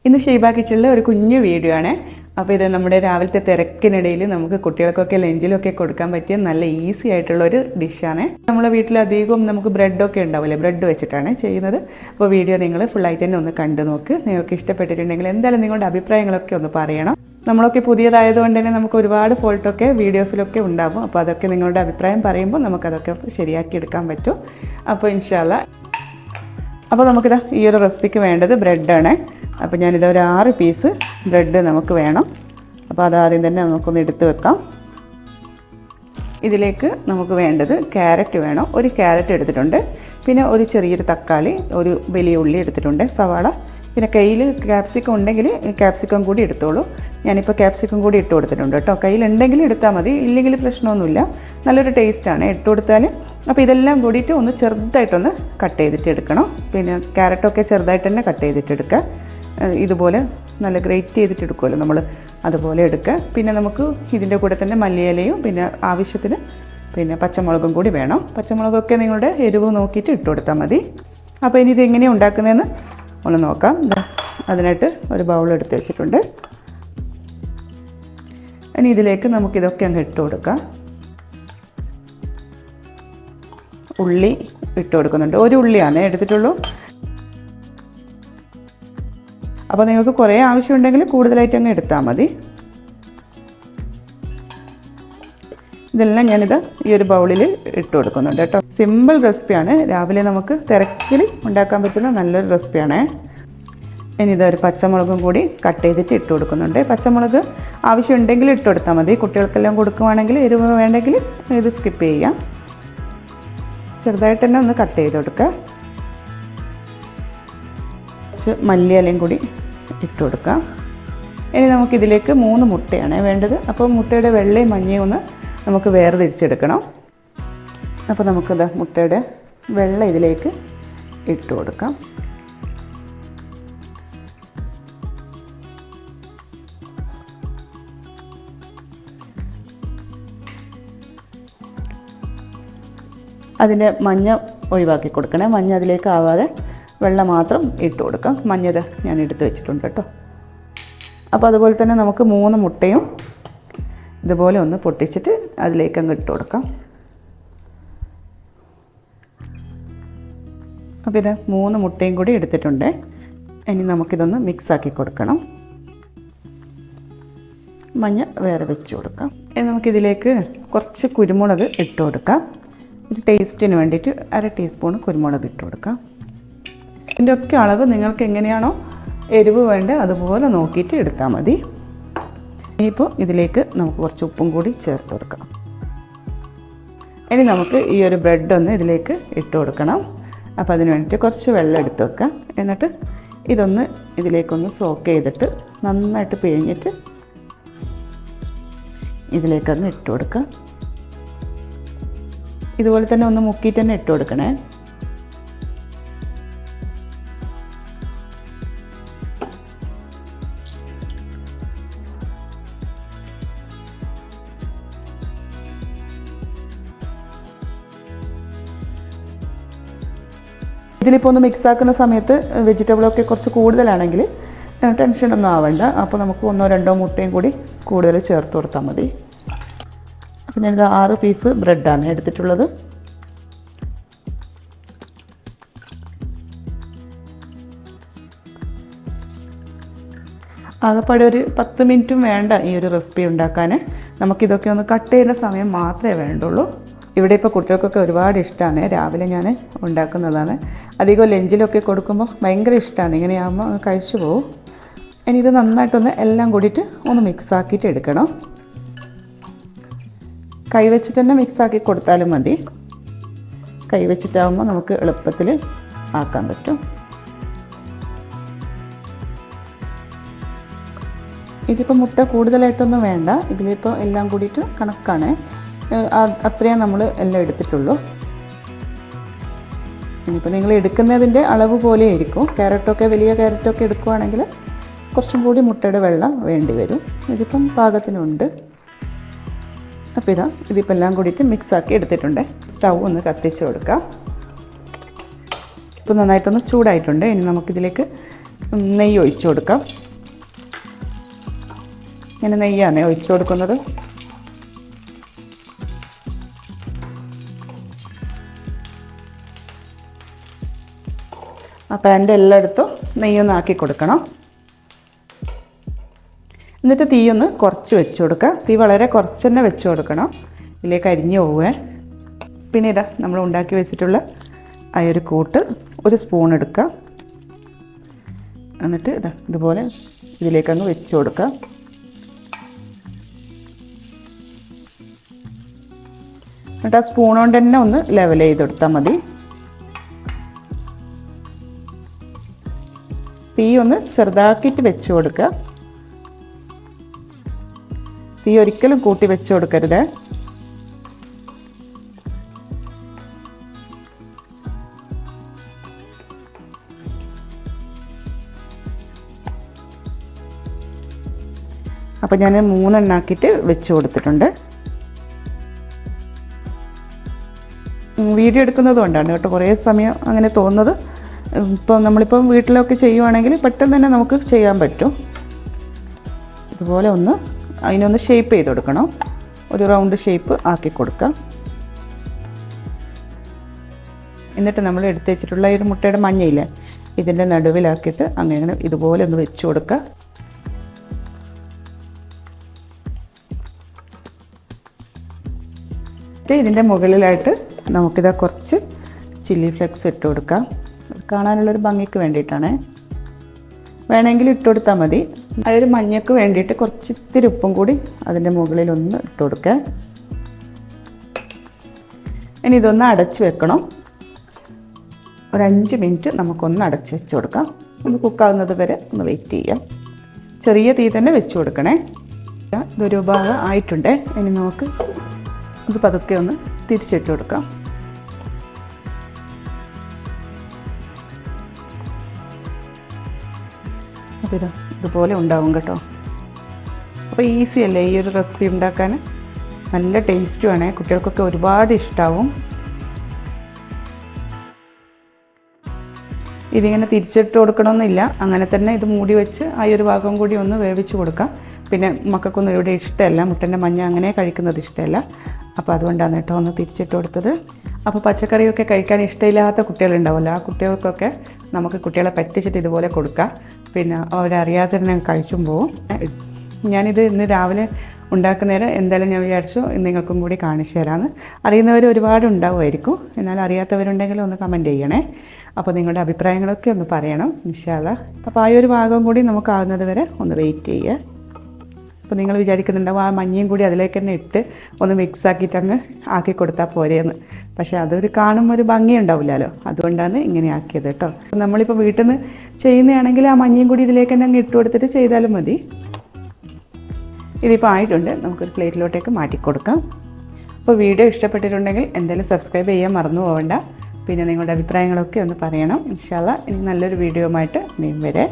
ഇന്ന് ഷെയ്ബ കിച്ചണിലെ ഒരു കുഞ്ഞു വീഡിയോ ആണ്. അപ്പോൾ ഇത് നമ്മുടെ രാവിലത്തെ തിരക്കിനിടയിൽ നമുക്ക് കുട്ടികൾക്കൊക്കെ ലഞ്ചിലൊക്കെ കൊടുക്കാൻ പറ്റിയ നല്ല ഈസി ആയിട്ടുള്ളൊരു ഡിഷാണ്. നമ്മുടെ വീട്ടിലധികവും നമുക്ക് ബ്രെഡൊക്കെ ഉണ്ടാവില്ലേ, ബ്രെഡ് വെച്ചിട്ടാണ് ചെയ്യുന്നത്. അപ്പോൾ വീഡിയോ നിങ്ങൾ ഫുള്ളായിട്ട് തന്നെ ഒന്ന് കണ്ടു നോക്ക്. നിങ്ങൾക്ക് ഇഷ്ടപ്പെട്ടിട്ടുണ്ടെങ്കിൽ എന്തായാലും നിങ്ങളുടെ അഭിപ്രായങ്ങളൊക്കെ ഒന്ന് പറയണം. നമ്മളൊക്കെ പുതിയതായതുകൊണ്ട് തന്നെ നമുക്ക് ഒരുപാട് ഫോൾട്ടൊക്കെ വീഡിയോസിലൊക്കെ ഉണ്ടാകും. അപ്പോൾ അതൊക്കെ നിങ്ങളുടെ അഭിപ്രായം പറയുമ്പോൾ നമുക്കതൊക്കെ ശരിയാക്കി എടുക്കാൻ പറ്റും. അപ്പോൾ ഇൻഷാ അല്ലാ. അപ്പോൾ നമുക്കിതാ ഈ ഒരു റെസിപ്പിക്ക് വേണ്ടത് ബ്രെഡാണ്. അപ്പോൾ ഞാനിത് ഒരു 6 പീസ് ബ്രെഡ് നമുക്ക് വേണം. അപ്പോൾ അതാദ്യം തന്നെ നമുക്കൊന്ന് എടുത്ത് വെക്കാം. ഇതിലേക്ക് നമുക്ക് വേണ്ടത് ക്യാരറ്റ് വേണം. ഒരു ക്യാരറ്റ് എടുത്തിട്ടുണ്ട്. പിന്നെ ഒരു ചെറിയൊരു തക്കാളി, ഒരു വലിയ ഉള്ളി എടുത്തിട്ടുണ്ട്, സവാള. പിന്നെ കയ്യിൽ ക്യാപ്സിക്കം ഉണ്ടെങ്കിൽ ക്യാപ്സിക്കം കൂടി എടുത്തോളൂ. ഞാനിപ്പോൾ ക്യാപ്സിക്കം കൂടി ഇട്ട് കൊടുത്തിട്ടുണ്ട് കേട്ടോ. കയ്യിലുണ്ടെങ്കിൽ എടുത്താൽ മതി, ഇല്ലെങ്കിൽ പ്രശ്നമൊന്നുമില്ല. നല്ലൊരു ടേസ്റ്റാണ് ഇട്ട് കൊടുത്താൽ. അപ്പോൾ ഇതെല്ലാം കൂടിയിട്ട് ഒന്ന് ചെറുതായിട്ടൊന്ന് കട്ട് ചെയ്തിട്ട് എടുക്കണം. പിന്നെ ക്യാരറ്റൊക്കെ ചെറുതായിട്ട് തന്നെ കട്ട് ചെയ്തിട്ട് എടുക്കുക. ഇതുപോലെ നല്ല ഗ്രേറ്റ് ചെയ്തിട്ട് എടുക്കുമല്ലോ നമ്മൾ, അതുപോലെ എടുക്കുക. പിന്നെ നമുക്ക് ഇതിൻ്റെ കൂടെ തന്നെ മല്ലിയിലയും പിന്നെ ആവശ്യത്തിന് പിന്നെ പച്ചമുളകും കൂടി വേണം. പച്ചമുളകൊക്കെ നിങ്ങളുടെ എരിവ് നോക്കിയിട്ട് ഇട്ട് കൊടുത്താൽ മതി. അപ്പോൾ ഇനി ഇതെങ്ങനെയാണ് ഉണ്ടാക്കുന്നതെന്ന് ഒന്ന് നോക്കാം. അതിനായിട്ട് ഒരു ബൗൾ എടുത്ത് വെച്ചിട്ടുണ്ട്. ഇനി ഇതിലേക്ക് നമുക്കിതൊക്കെ അങ്ങ് ഇട്ട് കൊടുക്കാം. ഉള്ളി ഇട്ട് കൊടുക്കുന്നുണ്ട്. ഒരു ഉള്ളിയാണ് എടുത്തിട്ടുള്ളൂ. അപ്പോൾ നിങ്ങൾക്ക് കുറേ ആവശ്യമുണ്ടെങ്കിൽ കൂടുതലായിട്ട് അങ്ങ് എടുത്താൽ മതി. ഇതെല്ലാം ഞാനിത് ഈ ഒരു ബൗളിൽ ഇട്ട് കൊടുക്കുന്നുണ്ട് കേട്ടോ. സിമ്പിൾ റെസിപ്പിയാണ്. രാവിലെ നമുക്ക് തിരക്കിൽ ഉണ്ടാക്കാൻ പറ്റുന്ന നല്ലൊരു റെസിപ്പിയാണ്. ഇനി ഇതൊരു പച്ചമുളകും കൂടി കട്ട് ചെയ്തിട്ട് ഇട്ട് കൊടുക്കുന്നുണ്ട്. പച്ചമുളക് ആവശ്യമുണ്ടെങ്കിൽ ഇട്ട് കൊടുത്താൽ മതി. കുട്ടികൾക്കെല്ലാം കൊടുക്കുവാണെങ്കിൽ എരിവ് വേണ്ടെങ്കിൽ ഇത് സ്കിപ്പ് ചെയ്യാം. ചെറുതായിട്ട് തന്നെ ഒന്ന് കട്ട് ചെയ്ത് കൊടുക്കുക. കുറച്ച് മല്ലിയിലയും കൂടി ഇട്ട് കൊടുക്കാം. ഇനി നമുക്കിതിലേക്ക് 3 മുട്ടയാണ് വേണ്ടത്. അപ്പോൾ മുട്ടയുടെ വെള്ളയും മഞ്ഞയും ഒന്ന് നമുക്ക് വേർതിരിച്ചെടുക്കണം. അപ്പോൾ നമുക്കിത് മുട്ടയുടെ വെള്ള ഇതിലേക്ക് ഇട്ട് കൊടുക്കാം. അതിൻ്റെ മഞ്ഞ ഒഴിവാക്കി കൊടുക്കണേ. മഞ്ഞ അതിലേക്ക് ആവാതെ വെള്ളം മാത്രം ഇട്ട് കൊടുക്കാം. മഞ്ഞത് ഞാൻ എടുത്ത് വെച്ചിട്ടുണ്ട് കേട്ടോ. അപ്പോൾ അതുപോലെ തന്നെ നമുക്ക് 3 മുട്ടയും ഇതുപോലെ ഒന്ന് പൊട്ടിച്ചിട്ട് അതിലേക്ക് അങ്ങ് ഇട്ട് കൊടുക്കാം. അപ്പോൾ ഇത് 3 മുട്ടയും കൂടി എടുത്തിട്ടുണ്ട്. ഇനി നമുക്കിതൊന്ന് മിക്സാക്കി കൊടുക്കണം. മഞ്ഞ വേറെ വെച്ച് കൊടുക്കാം. ഇനി നമുക്കിതിലേക്ക് കുറച്ച് കുരുമുളക് ഇട്ട് കൊടുക്കാം. ഒരു ടേസ്റ്റിന് വേണ്ടിയിട്ട് 1/2 ടീസ്പൂൺ കുരുമുളക് ഇട്ട് കൊടുക്കാം. ഇതിൻ്റെ ഒക്കെ അളവ് നിങ്ങൾക്ക് എങ്ങനെയാണോ എരിവ് വേണ്ടത് അതുപോലെ നോക്കിയിട്ട് എടുത്താൽ മതി. ഇനിയിപ്പോൾ ഇതിലേക്ക് നമുക്ക് കുറച്ച് ഉപ്പും കൂടി ചേർത്ത് കൊടുക്കാം. ഇനി നമുക്ക് ഈ ഒരു ബ്രെഡ് ഒന്ന് ഇതിലേക്ക് ഇട്ട് കൊടുക്കണം. അപ്പോൾ അതിന് വേണ്ടിയിട്ട് കുറച്ച് വെള്ളം എടുത്ത് വെക്കാം. എന്നിട്ട് ഇതൊന്ന് ഇതിലേക്കൊന്ന് സോക്ക് ചെയ്തിട്ട് നന്നായിട്ട് പിഴിഞ്ഞിട്ട് ഇതിലേക്കൊന്ന് ഇട്ട് കൊടുക്കാം. ഇതുപോലെ തന്നെ ഒന്ന് മുക്കിയിട്ട് തന്നെ ഇട്ട് കൊടുക്കണേ. ഇതിലിപ്പോൾ ഒന്ന് മിക്സ് ആക്കുന്ന സമയത്ത് വെജിറ്റബിളൊക്കെ കുറച്ച് കൂടുതലാണെങ്കിൽ ടെൻഷനൊന്നും ആവേണ്ട. അപ്പോൾ നമുക്ക് 1 or 2 മുട്ടയും കൂടി കൂടുതൽ ചേർത്ത് കൊടുത്താൽ മതി. അപ്പോൾ ഞാനിത് 6 പീസ് ബ്രെഡാണ് എടുത്തിട്ടുള്ളത്. ആകെപ്പാടെ ഒരു 10 മിനിറ്റും വേണ്ട ഈ ഒരു റെസിപ്പി ഉണ്ടാക്കാൻ. നമുക്കിതൊക്കെ ഒന്ന് കട്ട് ചെയ്യുന്ന സമയം മാത്രമേ വേണ്ടുള്ളൂ. ഇവിടെ ഇപ്പോൾ കുട്ടികൾക്കൊക്കെ ഒരുപാട് ഇഷ്ടമാണ്. രാവിലെ ഞാൻ ഉണ്ടാക്കുന്നതാണ്. അധികം ലഞ്ചിലൊക്കെ കൊടുക്കുമ്പോൾ ഭയങ്കര ഇഷ്ടമാണ്. ഇങ്ങനെയാകുമ്പോൾ കഴിച്ചു പോകും. ഇനി ഇത് നന്നായിട്ടൊന്ന് എല്ലാം കൂടിയിട്ട് ഒന്ന് മിക്സാക്കിയിട്ട് എടുക്കണം. കൈ വെച്ചിട്ട് തന്നെ മിക്സാക്കി കൊടുത്താലും മതി. കൈ വെച്ചിട്ടാകുമ്പോൾ നമുക്ക് എളുപ്പത്തിൽ ആക്കാൻ പറ്റും. ഇതിപ്പോൾ മുട്ട കൂടുതലായിട്ടൊന്നും വേണ്ട. ഇതിലിപ്പോൾ എല്ലാം കൂടിയിട്ട് കണക്കാണ്. അത്രയും നമ്മൾ എല്ലാം എടുത്തിട്ടുള്ളൂ. ഇനിയിപ്പോൾ നിങ്ങൾ എടുക്കുന്നതിൻ്റെ അളവ് പോലെ ആയിരിക്കും. ക്യാരറ്റൊക്കെ വലിയ ക്യാരറ്റൊക്കെ എടുക്കുകയാണെങ്കിൽ കുറച്ചും കൂടി മുട്ടയുടെ വെള്ളം വേണ്ടി വരും. ഇതിപ്പം പാകത്തിനുണ്ട്. അപ്പോൾ ഇതിപ്പോൾ എല്ലാം കൂടിയിട്ട് മിക്സാക്കി എടുത്തിട്ടുണ്ട്. സ്റ്റൗ ഒന്ന് കത്തിച്ച് കൊടുക്കാം. ഇപ്പോൾ നന്നായിട്ടൊന്ന് ചൂടായിട്ടുണ്ട്. ഇനി നമുക്കിതിലേക്ക് നെയ്യ് ഒഴിച്ചു കൊടുക്കാം. ഇങ്ങനെ നെയ്യാണ് ഒഴിച്ചു കൊടുക്കുന്നത്. ആ പാൻ്റെ എല്ലായിടത്തും നെയ്യൊന്ന് ആക്കി കൊടുക്കണം. എന്നിട്ട് തീയൊന്ന് കുറച്ച് വെച്ച് കൊടുക്കുക. തീ വളരെ കുറച്ച് തന്നെ വെച്ച് കൊടുക്കണം, ഇതിലേക്ക് അരിഞ്ഞു പോവേ. പിന്നെ ഇതാ നമ്മൾ ഉണ്ടാക്കി വെച്ചിട്ടുള്ള ആ ഒരു കൂട്ട് ഒരു സ്പൂൺ എടുക്കുക. എന്നിട്ട് ഇതാ ഇതുപോലെ ഇതിലേക്കങ്ങ് വെച്ച് കൊടുക്കുക. എന്നിട്ട് ആ സ്പൂൺ കൊണ്ട് തന്നെ ഒന്ന് ലെവൽ ചെയ്ത് കൊടുത്താൽ മതി. തീ ഒന്ന് ചെറുതാക്കിയിട്ട് വെച്ച് കൊടുക്കുക. തീ ഒരിക്കലും കൂട്ടി വെച്ച് കൊടുക്കരുത്. അപ്പോൾ ഞാൻ 3 എണ്ണാക്കിയിട്ട് വെച്ച് കൊടുത്തിട്ടുണ്ട്. വീഡിയോ എടുക്കുന്നത് കൊണ്ടാണ് കേട്ടോ കുറേ സമയം അങ്ങനെ തോന്നുന്നത്. നമ്മളിപ്പം വീട്ടിലൊക്കെ ചെയ്യുവാണെങ്കിൽ പെട്ടെന്ന് തന്നെ നമുക്ക് ചെയ്യാൻ പറ്റും. ഇതുപോലെ അതിനൊന്ന് ഷേപ്പ് ചെയ്ത് കൊടുക്കണം. ഒരു റൗണ്ട് ഷേപ്പ് ആക്കി കൊടുക്കാം. എന്നിട്ട് നമ്മൾ എടുത്ത് വെച്ചിട്ടുള്ള ഒരു മുട്ടയുടെ മഞ്ഞയില്ലേ, ഇതിൻ്റെ നടുവിലാക്കിയിട്ട് അങ്ങനെ ഇതുപോലെ ഒന്ന് വെച്ച് കൊടുക്കുക. ഇതിൻ്റെ മുകളിലായിട്ട് നമുക്കിതാ കുറച്ച് ചില്ലി ഫ്ലെക്സ് ഇട്ട് കൊടുക്കാം. കാണാനുള്ളൊരു ഭംഗിക്ക് വേണ്ടിയിട്ടാണ്. വേണമെങ്കിൽ ഇട്ട് കൊടുത്താൽ മതി. ആ ഒരു മഞ്ഞക്ക് വേണ്ടിയിട്ട് കുറച്ച് ഇത്തിരി ഉപ്പും കൂടി അതിൻ്റെ മുകളിലൊന്ന് ഇട്ട് കൊടുക്കുക. ഇനി ഇതൊന്ന് അടച്ച് വെക്കണം. ഒരു 5 മിനിറ്റ് നമുക്കൊന്ന് അടച്ച് വെച്ച് കൊടുക്കാം. ഒന്ന് കുക്കാവുന്നത് വരെ ഒന്ന് വെയിറ്റ് ചെയ്യാം. ചെറിയ തീ തന്നെ വെച്ച് കൊടുക്കണേ. ഇതൊരു ഭാഗം ആയിട്ടുണ്ട്. ഇനി നമുക്ക് ഇത് പതുക്കെ ഒന്ന് തിരിച്ചിട്ട് കൊടുക്കാം. അപ്പോൾ ഇതുപോലെ ഉണ്ടാവും കേട്ടോ. അപ്പോൾ ഈസി അല്ലേ ഈ ഒരു റെസിപ്പി ഉണ്ടാക്കാൻ. നല്ല ടേസ്റ്റുമാണ്, കുട്ടികൾക്കൊക്കെ ഒരുപാട് ഇഷ്ടമാവും. ഇതിങ്ങനെ തിരിച്ചിട്ട് കൊടുക്കണമെന്നില്ല, അങ്ങനെ തന്നെ ഇത് മൂടി വെച്ച് ആ ഒരു ഭാഗം കൂടി ഒന്ന് വേവിച്ച് കൊടുക്കാം. പിന്നെ മക്കൾക്കൊന്നും ഇവിടെ ഇഷ്ടമല്ല, മുട്ടൻ്റെ മഞ്ഞ അങ്ങനെ കഴിക്കുന്നത് ഇഷ്ടമല്ല. അപ്പോൾ അതുകൊണ്ടാണ് കേട്ടോ ഒന്ന് തിരിച്ചിട്ട് കൊടുത്തത്. അപ്പോൾ പച്ചക്കറിയൊക്കെ കഴിക്കാൻ ഇഷ്ടമില്ലാത്ത കുട്ടികളുണ്ടാവുമല്ലോ, ആ കുട്ടികൾക്കൊക്കെ നമുക്ക് കുട്ടികളെ പറ്റിച്ചിട്ട് ഇതുപോലെ കൊടുക്കാം. പിന്നെ അവരറിയാതെ തന്നെ കഴിച്ചും പോവും. ഞാനിത് ഇന്ന് രാവിലെ ഉണ്ടാക്കുന്നേരം എന്തായാലും ഞാൻ വിചാരിച്ചു നിങ്ങൾക്കും കൂടി കാണിച്ചു തരാമെന്ന്. അറിയുന്നവർ ഒരുപാട് ഉണ്ടാവുമായിരിക്കും, എന്നാൽ അറിയാത്തവരുണ്ടെങ്കിൽ ഒന്ന് കമൻറ്റ് ചെയ്യണേ. അപ്പോൾ നിങ്ങളുടെ അഭിപ്രായങ്ങളൊക്കെ ഒന്ന് പറയണം ഇൻഷാ അല്ലാ. അപ്പോൾ ആ ഒരു ഭാഗം കൂടി നമുക്കാവുന്നത് വരെ ഒന്ന് വെയിറ്റ് ചെയ്യുക. അപ്പോൾ നിങ്ങൾ വിചാരിക്കുന്നുണ്ടാവും ആ മഞ്ഞയും കൂടി അതിലേക്ക് തന്നെ ഇട്ട് ഒന്ന് മിക്സ് ആക്കിയിട്ട് അങ്ങ് ആക്കി കൊടുത്താൽ പോരെയെന്ന്. പക്ഷേ അതൊരു കാണുമ്പോൾ ഒരു ഭംഗി ഉണ്ടാവില്ലല്ലോ, അതുകൊണ്ടാണ് ഇങ്ങനെ ആക്കിയത് കേട്ടോ. നമ്മളിപ്പോൾ വീട്ടിൽ നിന്ന് ചെയ്യുന്നതാണെങ്കിൽ ആ മഞ്ഞയും കൂടി ഇതിലേക്ക് തന്നെ അങ്ങ് ഇട്ട് കൊടുത്തിട്ട് ചെയ്താലും മതി. ഇതിപ്പോൾ ആയിട്ടുണ്ട്, നമുക്കൊരു പ്ലേറ്റിലോട്ടേക്ക് മാറ്റി കൊടുക്കാം. അപ്പോൾ വീഡിയോ ഇഷ്ടപ്പെട്ടിട്ടുണ്ടെങ്കിൽ എന്തായാലും സബ്സ്ക്രൈബ് ചെയ്യാൻ മറന്നു പോകണ്ട. പിന്നെ നിങ്ങളുടെ അഭിപ്രായങ്ങളൊക്കെ ഒന്ന് പറയണം ഇൻഷാ അല്ലാ. ഇനി നല്ലൊരു വീഡിയോ ആയിട്ട് ഇനിയും വരെ.